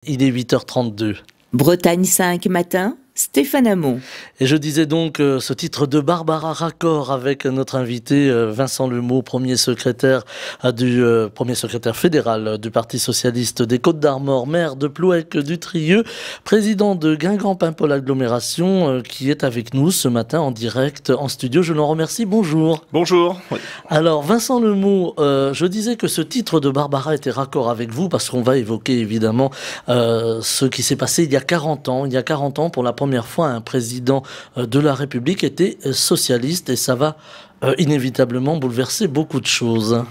Il est 8h32. Bretagne 5 matin, Stéphane Hamon. Et je disais donc ce titre de Barbara raccord avec notre invité Vincent Lemot, premier secrétaire fédéral du Parti socialiste des Côtes-d'Armor, maire de Plouec-du-Trieux, président de Guingamp-Paimpol Agglomération, qui est avec nous ce matin en direct en studio. Je l'en remercie. Bonjour. Bonjour. Oui. Alors Vincent Lemot, je disais que ce titre de Barbara était raccord avec vous parce qu'on va évoquer évidemment ce qui s'est passé il y a 40 ans. Il y a 40 ans, pour la première fois, un président de la République était socialiste et ça va inévitablement bouleverser beaucoup de choses.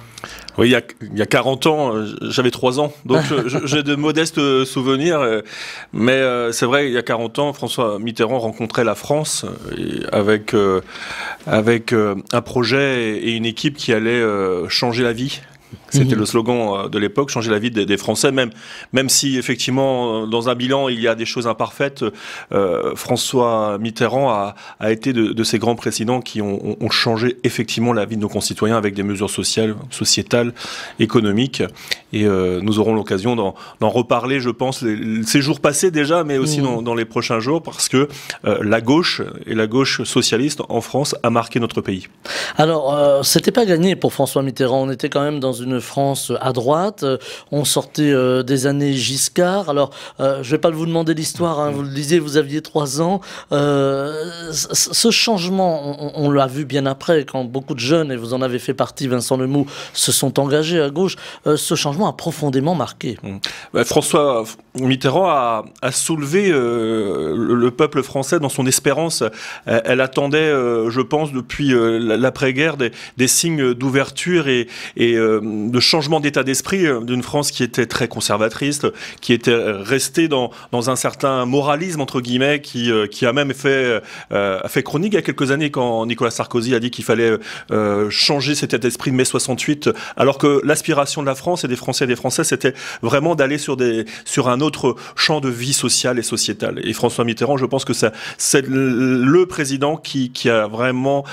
Oui, il y a 40 ans, j'avais 3 ans, donc j'ai de modestes souvenirs. Mais c'est vrai, il y a 40 ans, François Mitterrand rencontrait la France avec un projet et une équipe qui allait changer la vie. C'était le slogan de l'époque, changer la vie des Français, même si effectivement dans un bilan il y a des choses imparfaites. François Mitterrand a été de ces grands présidents qui ont changé effectivement la vie de nos concitoyens avec des mesures sociales, sociétales, économiques. Et nous aurons l'occasion d'en reparler, je pense, ces jours passés déjà, mais aussi dans les prochains jours, parce que la gauche et la gauche socialiste en France a marqué notre pays. Alors, c'était pas gagné pour François Mitterrand. On était quand même dans une France à droite, on sortait des années Giscard. Alors, je vais pas vous demander l'histoire, hein, vous le disiez, vous aviez 3 ans. Ce changement, on l'a vu bien après, quand beaucoup de jeunes, et vous en avez fait partie, Vincent Lemot, se sont engagés à gauche. Ce changement a profondément marqué. François Mitterrand a soulevé le peuple français dans son espérance. Elle attendait, je pense, depuis l'après-guerre, des signes d'ouverture et de changement d'état d'esprit d'une France qui était très conservatrice, qui était restée dans un certain moralisme, entre guillemets, qui a même fait chronique il y a quelques années quand Nicolas Sarkozy a dit qu'il fallait changer cet état d'esprit de mai 68, alors que l'aspiration de la France et des Français et des Français, c'était vraiment d'aller sur un autre champ de vie sociale et sociétale. Et François Mitterrand, je pense que c'est le président qui a vraiment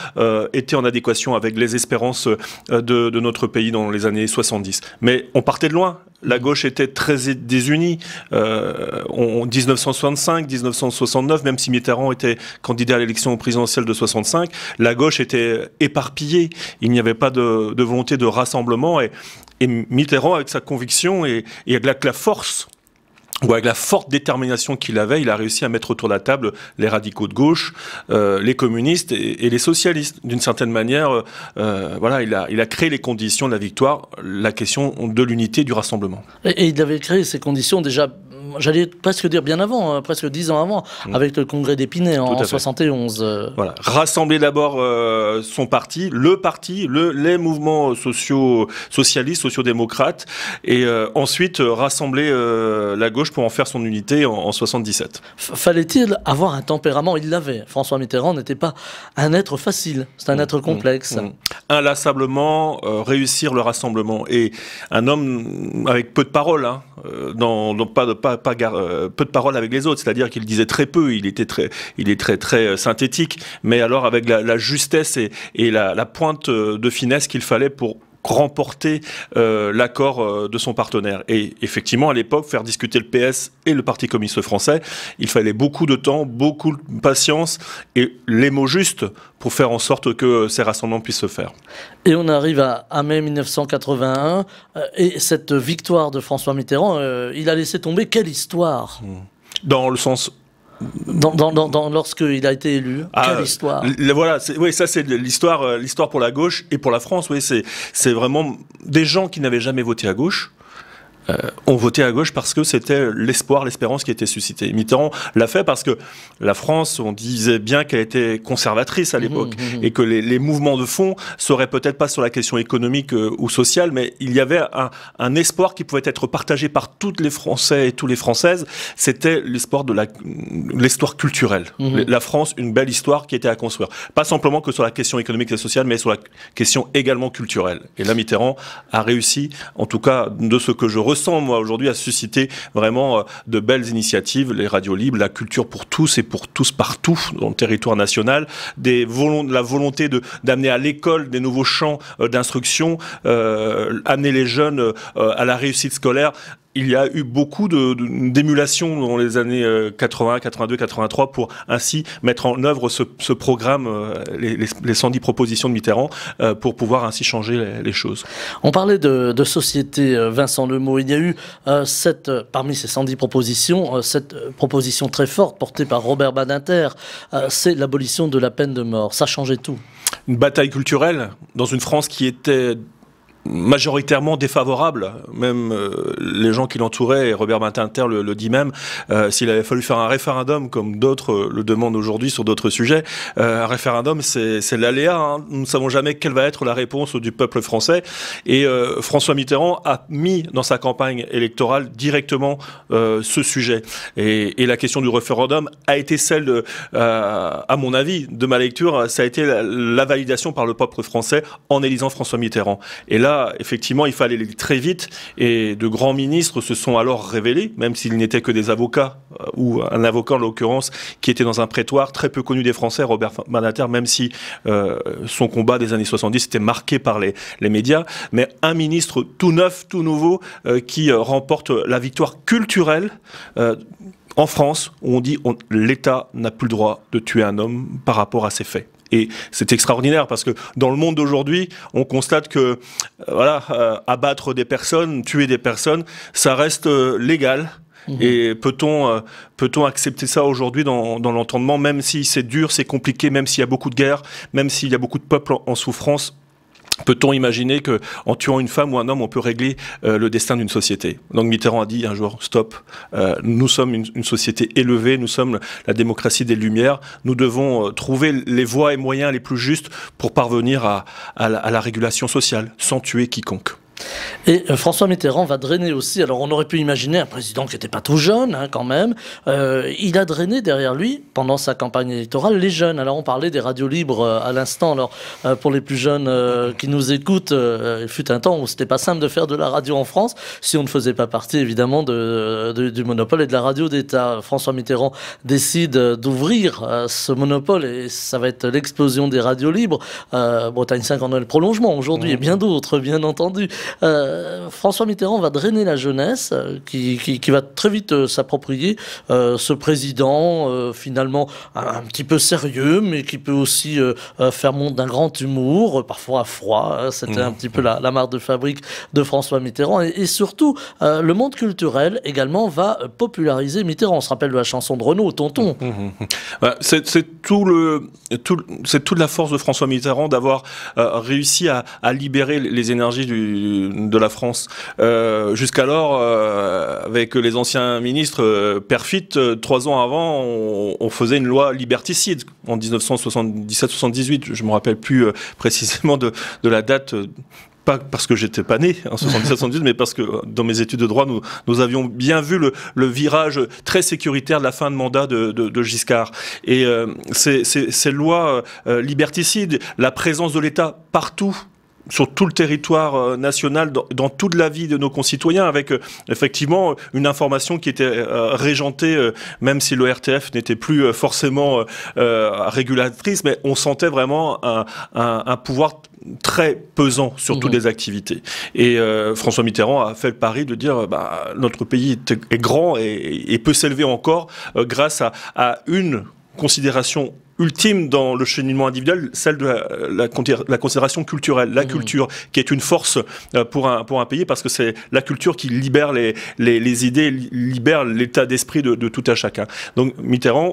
été en adéquation avec les espérances de notre pays dans les années 70. Mais on partait de loin. La gauche était très désunie. En 1965, 1969, même si Mitterrand était candidat à l'élection présidentielle de 65, la gauche était éparpillée. Il n'y avait pas de volonté de rassemblement. Et Mitterrand, avec sa conviction et avec la force, ou avec la forte détermination qu'il avait, il a réussi à mettre autour de la table les radicaux de gauche, les communistes et les socialistes. D'une certaine manière, voilà, il a créé les conditions de la victoire, la question de l'unité, du rassemblement. Et il avait créé ces conditions déjà, j'allais presque dire bien avant, hein, presque 10 ans avant, avec le congrès d'Épinay en 71. Voilà. Rassembler d'abord son parti, les mouvements socialistes, sociodémocrates, et ensuite rassembler la gauche pour en faire son unité en 77. Fallait-il avoir un tempérament? Il l'avait. François Mitterrand n'était pas un être facile, c'est un être complexe. Inlassablement réussir le rassemblement. Et un homme avec peu de paroles, hein, peu de paroles avec les autres, c'est-à-dire qu'il disait très peu, il est très synthétique, mais alors avec la justesse et la pointe de finesse qu'il fallait pour remporter l'accord de son partenaire. Et effectivement, à l'époque, faire discuter le PS et le Parti communiste français, il fallait beaucoup de temps, beaucoup de patience et les mots justes pour faire en sorte que ces rassemblements puissent se faire. Et on arrive à mai 1981, et cette victoire de François Mitterrand, il a laissé tomber quelle histoire? Dans le sens... lorsqu'il a été élu, quelle histoire? Voilà, oui, ça c'est l'histoire pour la gauche et pour la France. Oui, c'est vraiment des gens qui n'avaient jamais voté à gauche. Ont voté à gauche parce que c'était l'espoir, l'espérance qui était suscitée. Mitterrand l'a fait parce que la France, on disait bien qu'elle était conservatrice à l'époque et que les mouvements de fond seraient peut-être pas sur la question économique ou sociale, mais il y avait un espoir qui pouvait être partagé par tous les Français et toutes les Françaises. C'était l'espoir de l'histoire culturelle. La France, une belle histoire qui était à construire. Pas simplement que sur la question économique et sociale, mais sur la question également culturelle. Et là, Mitterrand a réussi, en tout cas de ce que je ressens moi aujourd'hui, à susciter vraiment de belles initiatives, les radios libres, la culture pour tous et pour tous partout dans le territoire national, la volonté d'amener à l'école des nouveaux champs d'instruction, amener les jeunes à la réussite scolaire. il y a eu beaucoup d'émulation dans les années 80, 82, 83 pour ainsi mettre en œuvre ce programme, les 110 propositions de Mitterrand, pour pouvoir ainsi changer les choses. On parlait de société, Vincent Lemot. Il y a eu parmi ces 110 propositions, cette proposition très forte portée par Robert Badinter, c'est l'abolition de la peine de mort. Ça changeait tout. Une bataille culturelle dans une France qui était majoritairement défavorable, même les gens qui l'entouraient, et Robert Badinter le dit même, s'il avait fallu faire un référendum comme d'autres le demandent aujourd'hui sur d'autres sujets, un référendum c'est l'aléa, hein. Nous ne savons jamais quelle va être la réponse du peuple français, et François Mitterrand a mis dans sa campagne électorale directement ce sujet, et la question du référendum a été celle à mon avis, de ma lecture, ça a été la validation par le peuple français en élisant François Mitterrand. Et là, effectivement, il fallait aller très vite, et de grands ministres se sont alors révélés, même s'ils n'étaient que des avocats, ou un avocat en l'occurrence, qui était dans un prétoire très peu connu des Français, Robert Badinter, même si son combat des années 70 était marqué par les médias, mais un ministre tout neuf, tout nouveau, qui remporte la victoire culturelle en France, où on dit l'État n'a plus le droit de tuer un homme par rapport à ses faits. Et c'est extraordinaire parce que dans le monde d'aujourd'hui, on constate que abattre des personnes, tuer des personnes, ça reste légal. Et peut-on accepter ça aujourd'hui dans l'entendement, même si c'est dur, c'est compliqué, même s'il y a beaucoup de guerres, même s'il y a beaucoup de peuples en souffrance? Peut-on imaginer qu'en tuant une femme ou un homme, on peut régler le destin d'une société? Donc Mitterrand a dit un jour, stop, nous sommes une société élevée, nous sommes la démocratie des Lumières, nous devons trouver les voies et moyens les plus justes pour parvenir à la régulation sociale, sans tuer quiconque. Et François Mitterrand va drainer aussi, alors on aurait pu imaginer un président qui n'était pas tout jeune, hein, quand même, il a drainé derrière lui, pendant sa campagne électorale, les jeunes. Alors on parlait des radios libres à l'instant, alors pour les plus jeunes qui nous écoutent, il fut un temps où c'était pas simple de faire de la radio en France, si on ne faisait pas partie évidemment du monopole et de la radio d'État. François Mitterrand décide d'ouvrir ce monopole, et ça va être l'explosion des radios libres. Bretagne 5 en est le prolongement aujourd'hui, et bien d'autres, bien entendu. François Mitterrand va drainer la jeunesse qui va très vite s'approprier ce président finalement un petit peu sérieux, mais qui peut aussi faire montre d'un grand humour, parfois froid, hein, c'était un petit peu la marque de fabrique de François Mitterrand, et surtout le monde culturel également va populariser Mitterrand. On se rappelle de la chanson de Renaud, Tonton. C'est toute la force de François Mitterrand d'avoir réussi à libérer les énergies de la France. Jusqu'alors, avec les anciens ministres, Perfit, 3 ans avant, on faisait une loi liberticide en 1977-78. Je ne me rappelle plus précisément de la date. Pas parce que j'étais pas né en 77-78, mais parce que dans mes études de droit, nous avions bien vu le virage très sécuritaire de la fin de mandat de Giscard. Et ces lois liberticides, la présence de l'État partout, sur tout le territoire national, dans toute la vie de nos concitoyens, avec effectivement une information qui était régentée, même si l'ORTF n'était plus forcément régulatrice, mais on sentait vraiment un pouvoir très pesant sur toutes les activités. Et François Mitterrand a fait le pari de dire notre pays est grand et peut s'élever encore grâce à une considération ultime dans le cheminement individuel, celle de la considération culturelle, la culture, qui est une force pour un pays, parce que c'est la culture qui libère les idées, libère l'état d'esprit de tout à chacun. Donc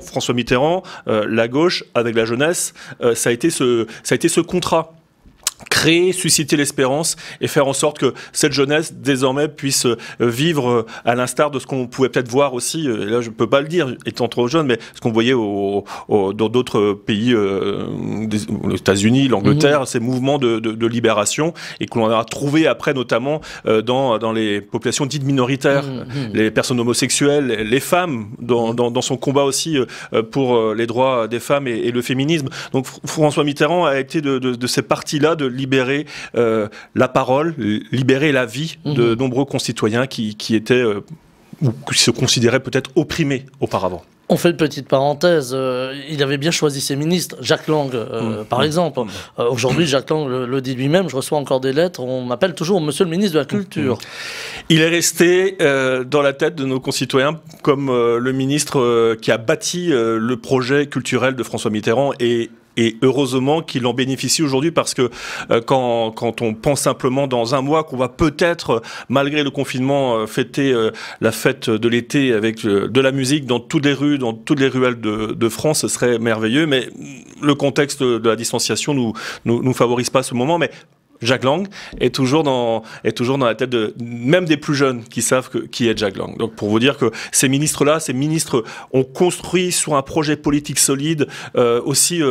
François Mitterrand, la gauche, avec la jeunesse, ça a été ce contrat. Créer, susciter l'espérance et faire en sorte que cette jeunesse désormais puisse vivre à l'instar de ce qu'on pouvait peut-être voir aussi, et là je ne peux pas le dire étant trop jeune, mais ce qu'on voyait dans d'autres pays, les États-Unis, l'Angleterre, ces mouvements de libération, et que l'on a trouvé après notamment dans les populations dites minoritaires, les personnes homosexuelles, les femmes, dans son combat aussi pour les droits des femmes et le féminisme. Donc François Mitterrand a été de ces parties-là, de libérer la parole, libérer la vie de nombreux concitoyens qui étaient ou qui se considéraient peut-être opprimés auparavant. On fait une petite parenthèse. Il avait bien choisi ses ministres. Jacques Lang, par exemple. Aujourd'hui, Jacques Lang le dit lui-même. Je reçois encore des lettres. On m'appelle toujours Monsieur le ministre de la Culture. Il est resté dans la tête de nos concitoyens comme le ministre qui a bâti le projet culturel de François Mitterrand et heureusement qu'il en bénéficie aujourd'hui parce que quand on pense simplement dans un mois qu'on va peut-être, malgré le confinement, fêter la fête de l'été avec de la musique dans toutes les rues, dans toutes les ruelles de France, ce serait merveilleux. Mais le contexte de la distanciation nous favorise pas ce moment. Mais Jacques Lang est toujours dans la tête même des plus jeunes qui savent qui est Jacques Lang. Donc pour vous dire que ces ministres ont construit sur un projet politique solide aussi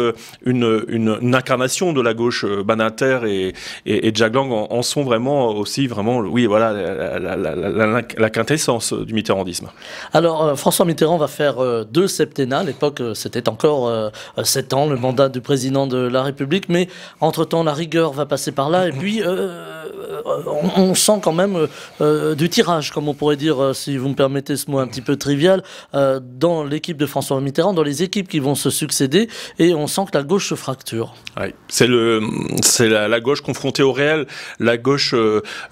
une incarnation de la gauche Badinter et Jacques Lang en sont vraiment, oui voilà, la quintessence du mitterrandisme. Alors François Mitterrand va faire 2 septennats. À l'époque, c'était encore 7 ans, le mandat du président de la République, mais entre-temps, la rigueur va passer par là. Et puis, on sent quand même du tirage, comme on pourrait dire, si vous me permettez ce mot un petit peu trivial, dans l'équipe de François Mitterrand, dans les équipes qui vont se succéder, et on sent que la gauche se fracture. Oui, c'est la gauche confrontée au réel, la gauche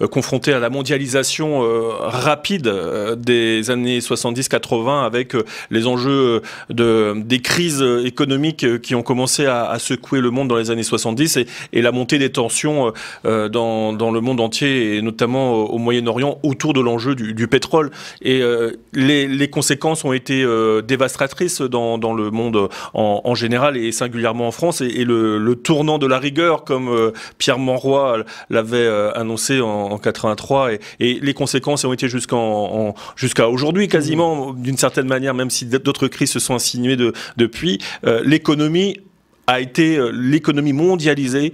confrontée à la mondialisation rapide des années 70-80, avec les enjeux des crises économiques qui ont commencé à secouer le monde dans les années 70 et la montée des tensions dans le monde entier et notamment au Moyen-Orient autour de l'enjeu du pétrole. Et les conséquences ont été dévastatrices dans le monde en général et singulièrement en France. Et le tournant de la rigueur, comme Pierre Monroy l'avait annoncé en 83, et les conséquences ont été jusqu'à aujourd'hui quasiment, d'une certaine manière, même si d'autres crises se sont insinuées depuis. L'économie mondialisée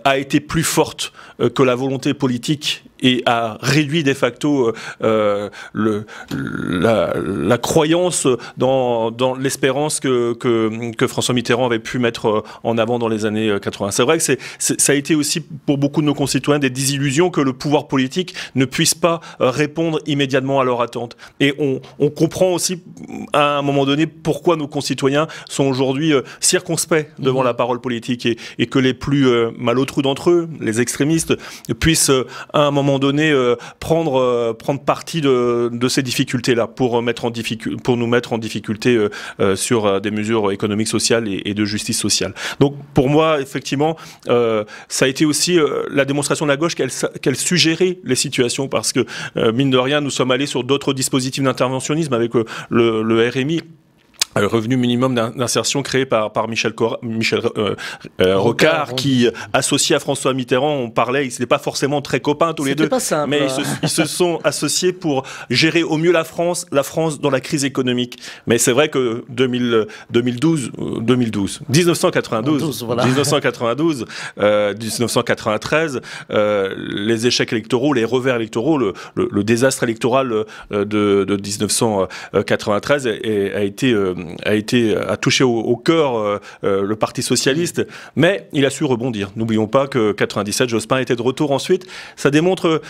a été plus forte que la volonté politique et a réduit de facto la croyance dans l'espérance que François Mitterrand avait pu mettre en avant dans les années 80. C'est vrai que ça a été aussi pour beaucoup de nos concitoyens des désillusions que le pouvoir politique ne puisse pas répondre immédiatement à leurs attentes. Et on comprend aussi à un moment donné pourquoi nos concitoyens sont aujourd'hui circonspects devant la parole politique et que les plus malotrus d'entre eux, les extrémistes, puissent à un moment donné prendre parti de ces difficultés-là pour nous mettre en difficulté sur des mesures économiques, sociales et de justice sociale. Donc pour moi, effectivement, ça a été aussi la démonstration de la gauche qu'elle suggérait les situations parce que, mine de rien, nous sommes allés sur d'autres dispositifs d'interventionnisme avec le RMI. Le revenu minimum d'insertion créé par Michel Rocard, qui, associé à François Mitterrand, on parlait, ils n'étaient pas forcément très copains tous les deux, pas simple, mais ils se sont associés pour gérer au mieux la France dans la crise économique. Mais c'est vrai que 1992, 1993, les échecs électoraux, les revers électoraux, le désastre électoral de 1993 a touché au cœur le Parti socialiste, mais il a su rebondir. N'oublions pas que 97, Jospin était de retour ensuite. Ça montre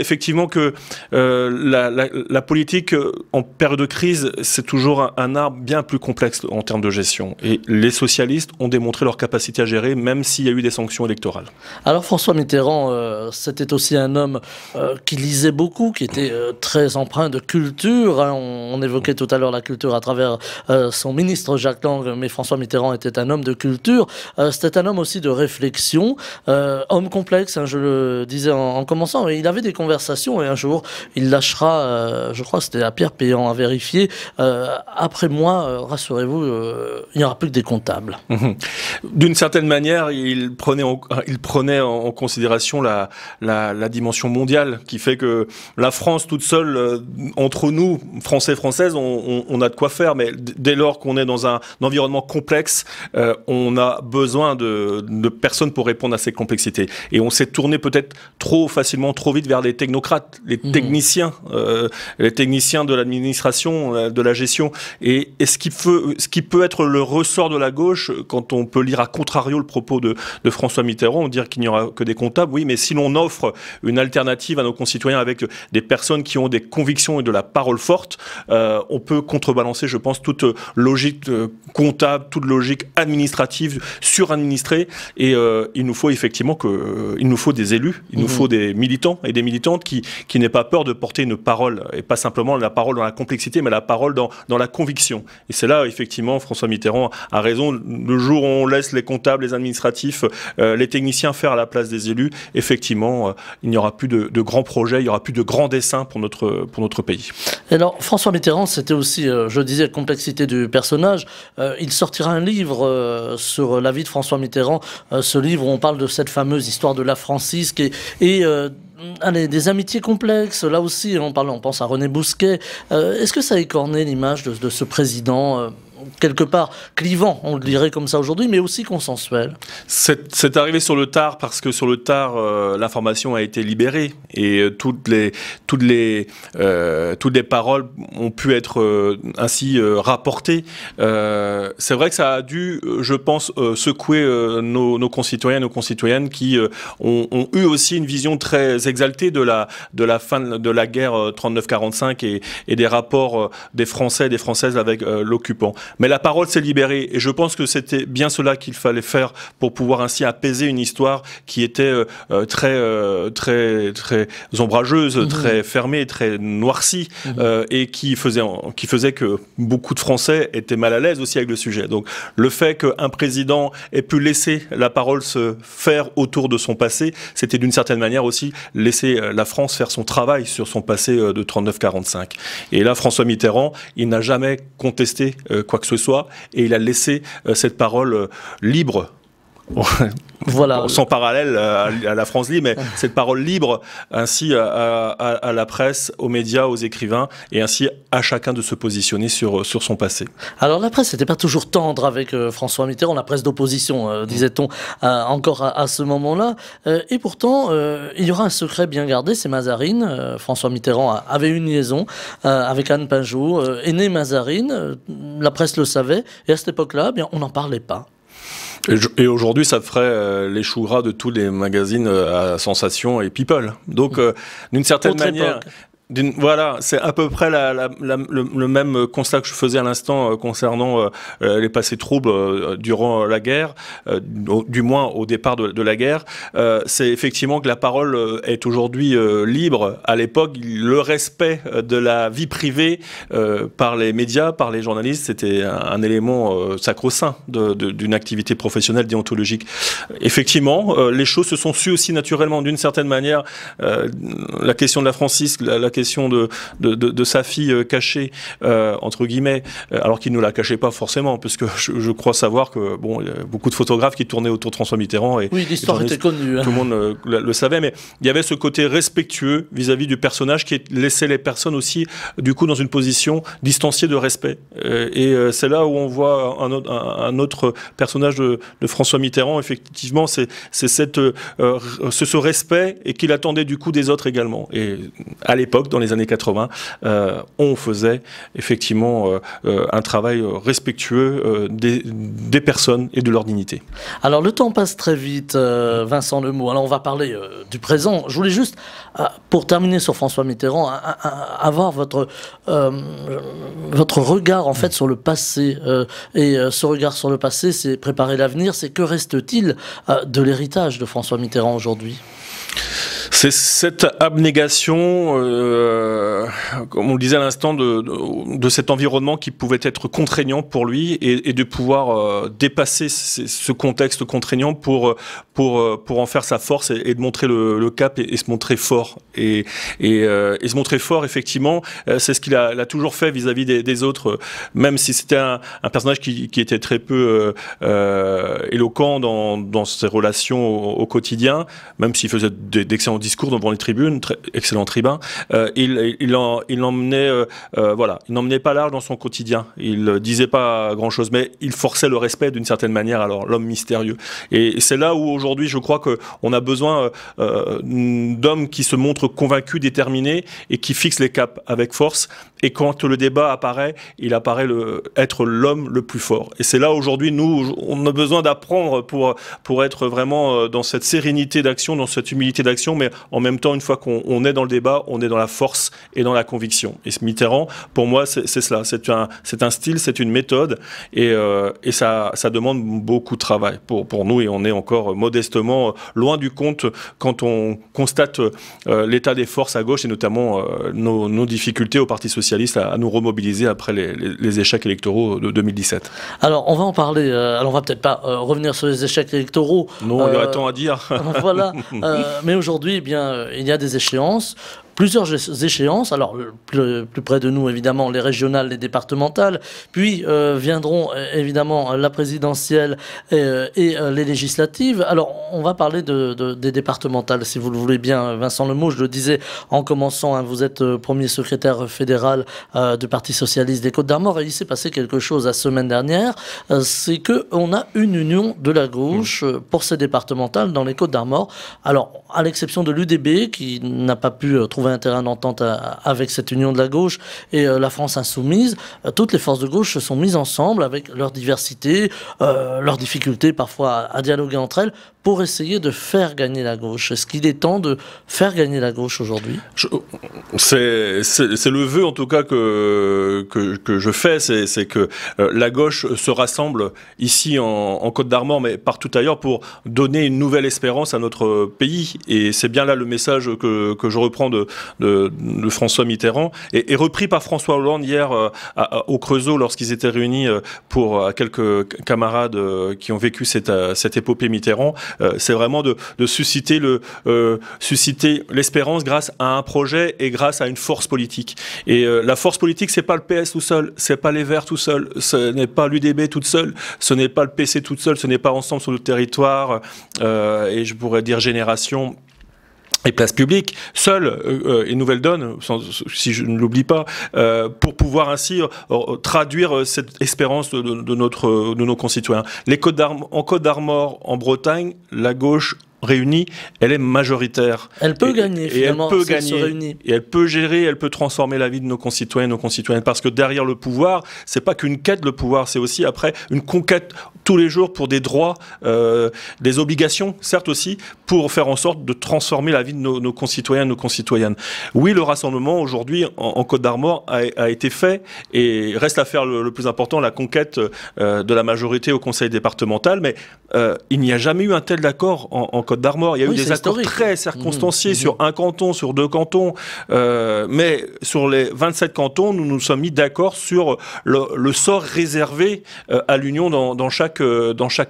effectivement que la politique en période de crise, c'est toujours un art bien plus complexe en termes de gestion. Et les socialistes ont démontré leur capacité à gérer, même s'il y a eu des sanctions électorales. Alors François Mitterrand, c'était aussi un homme qui lisait beaucoup, qui était très empreint de culture. Hein. On évoquait tout à l'heure la culture à travers son ministre Jacques Lang, mais François Mitterrand était un homme de culture. C'était un homme aussi de réflexion, homme complexe, hein, je le disais en commençant. Et il avait des conversations et un jour, il lâchera, je crois que c'était à Pierre Péan à vérifier, après moi, rassurez-vous, il n'y aura plus que des comptables. D'une certaine manière, il prenait en considération la dimension mondiale qui fait que la France toute seule, entre nous, Français, Françaises, on a de quoi faire, mais dès lors qu'on est dans un environnement complexe, on a besoin de personnes pour répondre à ces complexités. Et on s'est tourné peut-être trop facilement, trop vite vers les technocrates, les techniciens de l'administration, de la gestion. Et ce qui peut être le ressort de la gauche, quand on peut lire à contrario le propos de François Mitterrand, dire qu'il n'y aura que des comptables, oui, mais si l'on offre une alternative à nos concitoyens avec des personnes qui ont des convictions et de la parole forte, on peut contrebalancer, je pense, toute logique comptable, toute logique administrative, suradministrée. Et il nous faut effectivement il nous faut des élus, il nous faut des militants et des militantes qui n'aient pas peur de porter une parole, et pas simplement la parole dans la complexité, mais la parole dans la conviction. Et c'est là, effectivement, François Mitterrand a raison. Le jour où on laisse les comptables, les administratifs, les techniciens faire à la place des élus, effectivement, il n'y aura plus de grands projets, il n'y aura plus de grands dessins pour notre pays. Et alors, François Mitterrand, c'était aussi, je disais, la complexité du personnage. Il sortira un livre sur la vie de François Mitterrand. Ce livre où on parle de cette fameuse histoire de la Francisque et des amitiés complexes. Là aussi, on pense à René Bousquet. Est-ce que ça a écorné l'image de ce président quelque part clivant, on le dirait comme ça aujourd'hui, mais aussi consensuel? C'est arrivé sur le tard, parce que sur le tard, l'information a été libérée et toutes les paroles ont pu être ainsi rapportées. C'est vrai que ça a dû, je pense, secouer nos concitoyens et nos concitoyennes qui ont eu aussi une vision très exaltée de la fin de la guerre 39-45 et des rapports des Français et des Françaises avec l'occupant. Mais la parole s'est libérée et je pense que c'était bien cela qu'il fallait faire pour pouvoir ainsi apaiser une histoire qui était très ombrageuse, très fermée, très noircie et qui faisait que beaucoup de Français étaient mal à l'aise aussi avec le sujet. Donc le fait qu'un président ait pu laisser la parole se faire autour de son passé, c'était d'une certaine manière aussi laisser la France faire son travail sur son passé de 39-45. Et là, François Mitterrand, il n'a jamais contesté quoi que ce soit, et il a laissé cette parole libre. Voilà. Sans parallèle à la France libre, mais cette parole libre ainsi à la presse, aux médias, aux écrivains, et ainsi à chacun de se positionner sur son passé. Alors la presse n'était pas toujours tendre avec François Mitterrand, la presse d'opposition, disait-on, encore à ce moment-là. Et pourtant, il y aura un secret bien gardé, c'est Mazarine. François Mitterrand avait une liaison avec Anne Pinjot, est née Mazarine, la presse le savait, et à cette époque-là, eh bien, on n'en parlait pas. Et aujourd'hui, ça ferait les choux gras de tous les magazines à sensation et people. Donc, d'une certaine manière... Voilà, c'est à peu près le même constat que je faisais à l'instant concernant les passés troubles durant la guerre, du moins au départ de la guerre. C'est effectivement que la parole est aujourd'hui libre. À l'époque, le respect de la vie privée par les médias, par les journalistes, c'était un élément sacro-saint d'une activité professionnelle déontologique. Effectivement, les choses se sont sues aussi naturellement d'une certaine manière. La question de la Francisque, la question de sa fille cachée, entre guillemets, alors qu'il ne la cachait pas forcément, parce que je crois savoir que, bon, il y a beaucoup de photographes qui tournaient autour de François Mitterrand. Et, oui, l'histoire était connue. Tout le monde le savait, mais il y avait ce côté respectueux vis-à-vis du personnage qui laissait les personnes aussi, du coup, dans une position distanciée de respect. Et c'est là où on voit un autre personnage de François Mitterrand, effectivement, c'est ce respect et qu'il attendait du coup des autres également. Et à l'époque, dans les années 80, on faisait effectivement un travail respectueux des personnes et de leur dignité. Alors le temps passe très vite, Vincent Lemot. Alors on va parler du présent. Je voulais juste, pour terminer sur François Mitterrand, avoir votre regard en fait sur le passé. Et ce regard sur le passé, c'est préparer l'avenir. C'est que reste-t-il de l'héritage de François Mitterrand aujourd'hui ? C'est cette abnégation, comme on le disait à l'instant, de cet environnement qui pouvait être contraignant pour lui et de pouvoir dépasser ce contexte contraignant pour en faire sa force et de montrer le cap et se montrer fort. Et se montrer fort, effectivement, c'est ce qu'il a toujours fait vis-à-vis des autres, même si c'était un personnage qui était très peu éloquent dans ses relations au quotidien, même s'il faisait d'excellents discours devant les tribunes, excellent tribun, il n'emmenait pas large dans son quotidien. Il disait pas grand-chose, mais il forçait le respect d'une certaine manière, alors l'homme mystérieux. Et c'est là où aujourd'hui, je crois qu'on a besoin d'hommes qui se montrent convaincus, déterminés et qui fixent les caps avec force. Et quand le débat apparaît, il apparaît être l'homme le plus fort. Et c'est là aujourd'hui, nous, on a besoin d'apprendre pour être vraiment dans cette sérénité d'action, dans cette humilité d'action, mais en même temps, une fois qu'on est dans le débat, on est dans la force et dans la conviction. Et Mitterrand, pour moi, c'est cela. C'est un style, c'est une méthode, et ça demande beaucoup de travail pour nous, et on est encore modestement loin du compte quand on constate l'état des forces à gauche, et notamment nos difficultés au Parti socialiste à nous remobiliser après les échecs électoraux de 2017. Alors, on va en parler. Alors, on va peut-être pas revenir sur les échecs électoraux. Non, il y aurait tant à dire. Voilà. Mais aujourd'hui, eh bien, il y a des échéances. Plusieurs échéances, alors plus près de nous évidemment les régionales, les départementales, puis viendront évidemment la présidentielle et les législatives. Alors on va parler des départementales si vous le voulez bien, Vincent Lemot. Je le disais en commençant, hein, vous êtes premier secrétaire fédéral du Parti socialiste des Côtes-d'Armor, et il s'est passé quelque chose la semaine dernière, c'est qu'on a une union de la gauche pour ces départementales dans les Côtes-d'Armor. Alors à l'exception de l'UDB qui n'a pas pu trouver un terrain d'entente avec cette union de la gauche et la France insoumise, toutes les forces de gauche se sont mises ensemble avec leur diversité, leurs difficultés parfois à dialoguer entre elles pour essayer de faire gagner la gauche. Est-ce qu'il est temps de faire gagner la gauche aujourd'hui ? C'est le vœu en tout cas que je fais, c'est que la gauche se rassemble ici en Côtes-d'Armor, mais partout ailleurs, pour donner une nouvelle espérance à notre pays. Et c'est bien là le message que je reprends de François Mitterrand, et repris par François Hollande hier au Creusot lorsqu'ils étaient réunis pour quelques camarades qui ont vécu cette épopée Mitterrand. C'est vraiment de susciter l'espérance grâce à un projet et grâce à une force politique. Et la force politique, c'est pas le PS tout seul, c'est pas les Verts tout seul, ce n'est pas l'UDB toute seule, ce n'est pas le PC toute seule, ce n'est pas Ensemble sur le territoire, et je pourrais dire Génération et Place Publique, seule et Nouvelle Donne, si je ne l'oublie pas, pour pouvoir ainsi traduire cette espérance de nos concitoyens. En Côtes-d'Armor, en Bretagne, la gauche réunie, elle est majoritaire. Elle peut gagner, finalement, et elle peut gagner, et elle peut gérer, elle peut transformer la vie de nos concitoyens et nos concitoyennes. Parce que derrière le pouvoir, c'est pas qu'une quête, le pouvoir, c'est aussi après une conquête tous les jours pour des droits, des obligations, certes aussi, pour faire en sorte de transformer la vie de nos concitoyens et nos concitoyennes. Oui, le rassemblement aujourd'hui en Côtes-d'Armor a été fait, et reste à faire le plus important, la conquête de la majorité au conseil départemental, mais il n'y a jamais eu un tel accord en Côtes-d'Armor. Il y a eu des accords très circonstanciés sur un canton, sur 2 cantons, mais sur les 27 cantons, nous nous sommes mis d'accord sur le sort réservé à l'Union dans chaque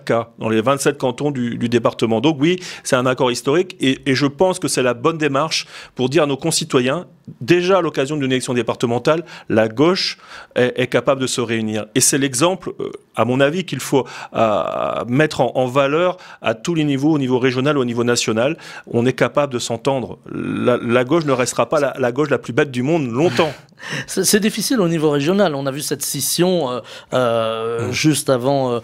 cas, dans les 27 cantons du département. Donc oui, c'est un accord historique, et je pense que c'est la bonne démarche pour dire à nos concitoyens, déjà à l'occasion d'une élection départementale, la gauche est capable de se réunir. Et c'est l'exemple, à mon avis, qu'il faut mettre en valeur à tous les niveaux, au niveau régional, au niveau national. On est capable de s'entendre. La gauche ne restera pas la gauche la plus bête du monde longtemps. C'est difficile au niveau régional. On a vu cette scission juste avant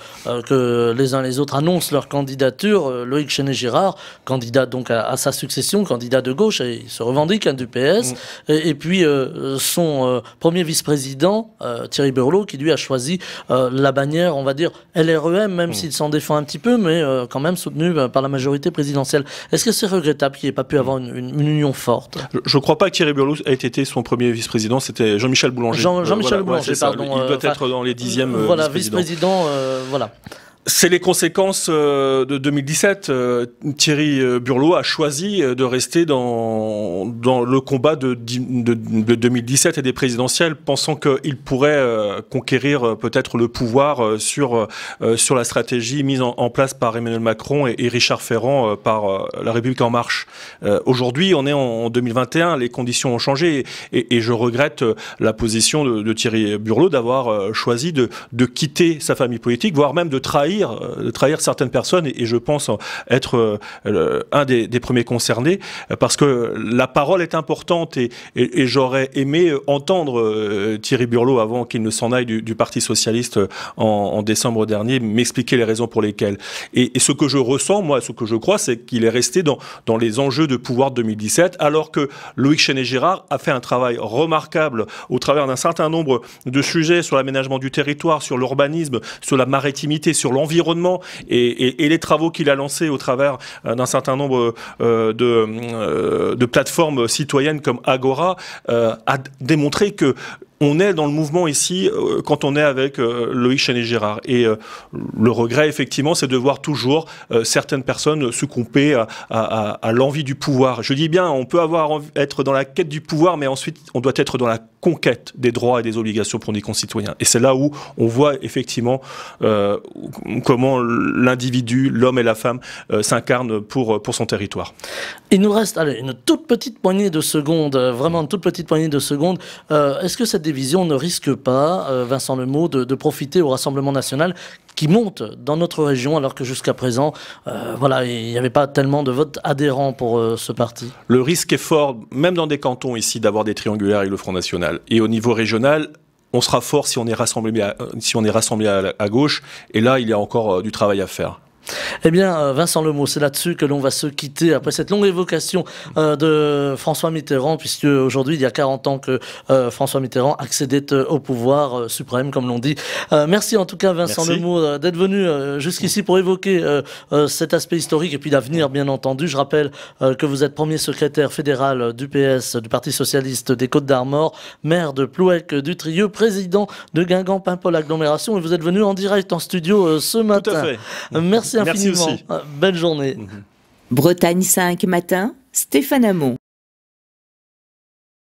que les uns les autres annoncent leur candidature. Loïc Chenet-Girard, candidat donc à sa succession, candidat de gauche, et il se revendique du PS. Et puis son premier vice-président, Thierry Burlot, qui lui a choisi la bannière, on va dire, LREM, même s'il s'en défend un petit peu, mais quand même soutenu par la majorité présidentielle. Est-ce que c'est regrettable qu'il n'ait pas pu avoir une union forte ? Je ne crois pas que Thierry Burlot ait été son premier vice-président, c'était Jean-Michel Boulanger. Jean-Michel Boulanger, pardon. Il doit être dans les 10e voilà, vice-président, voilà. C'est les conséquences de 2017. Thierry Burlot a choisi de rester dans le combat de 2017 et des présidentielles, pensant qu'il pourrait conquérir peut-être le pouvoir sur la stratégie mise en place par Emmanuel Macron et Richard Ferrand par La République En Marche. Aujourd'hui, on est en 2021, les conditions ont changé, et je regrette la position de Thierry Burlot d'avoir choisi de quitter sa famille politique, voire même de trahir certaines personnes, et je pense être un des premiers concernés, parce que la parole est importante, et j'aurais aimé entendre Thierry Burlot, avant qu'il ne s'en aille du Parti socialiste en décembre dernier, m'expliquer les raisons pour lesquelles. Et ce que je ressens, moi, ce que je crois, c'est qu'il est resté dans les enjeux de pouvoir de 2017, alors que Loïc Chenet-Girard a fait un travail remarquable au travers d'un certain nombre de sujets sur l'aménagement du territoire, sur l'urbanisme, sur la maritimité, sur l'environnement et les travaux qu'il a lancés au travers d'un certain nombre de plateformes citoyennes comme Agora, a démontré que on est dans le mouvement ici quand on est avec Loïc Chenet-Girard. Et le regret, effectivement, c'est de voir toujours certaines personnes succomber à l'envie du pouvoir. Je dis bien, on peut être dans la quête du pouvoir, mais ensuite, on doit être dans la conquête des droits et des obligations pour nos concitoyens. Et c'est là où on voit effectivement comment l'individu, l'homme et la femme s'incarnent pour son territoire. Il nous reste une toute petite poignée de secondes, vraiment une toute petite poignée de secondes. Est-ce que cette division ne risque pas, Vincent Lemot, de profiter au Rassemblement national qui monte dans notre région, alors que jusqu'à présent, voilà, il n'y avait pas tellement de votes adhérents pour ce parti? Le risque est fort, même dans des cantons ici, d'avoir des triangulaires avec le Front National. Et au niveau régional, on sera fort si on est rassemblé à gauche. Et là, il y a encore du travail à faire. Eh bien, Vincent Lemot, c'est là-dessus que l'on va se quitter après cette longue évocation de François Mitterrand, puisque aujourd'hui, il y a 40 ans que François Mitterrand accédait au pouvoir suprême, comme l'on dit. Merci en tout cas, Vincent Lemot, d'être venu jusqu'ici pour évoquer cet aspect historique et puis l'avenir, bien entendu. Je rappelle que vous êtes premier secrétaire fédéral du PS, du Parti Socialiste des Côtes-d'Armor, maire de Plouec du Trieux, président de Guingamp-Paimpol Agglomération, et vous êtes venu en direct en studio ce matin. Tout à fait. Merci infiniment. Merci aussi. Belle journée. Bretagne 5 matin, Stéphane Hamon.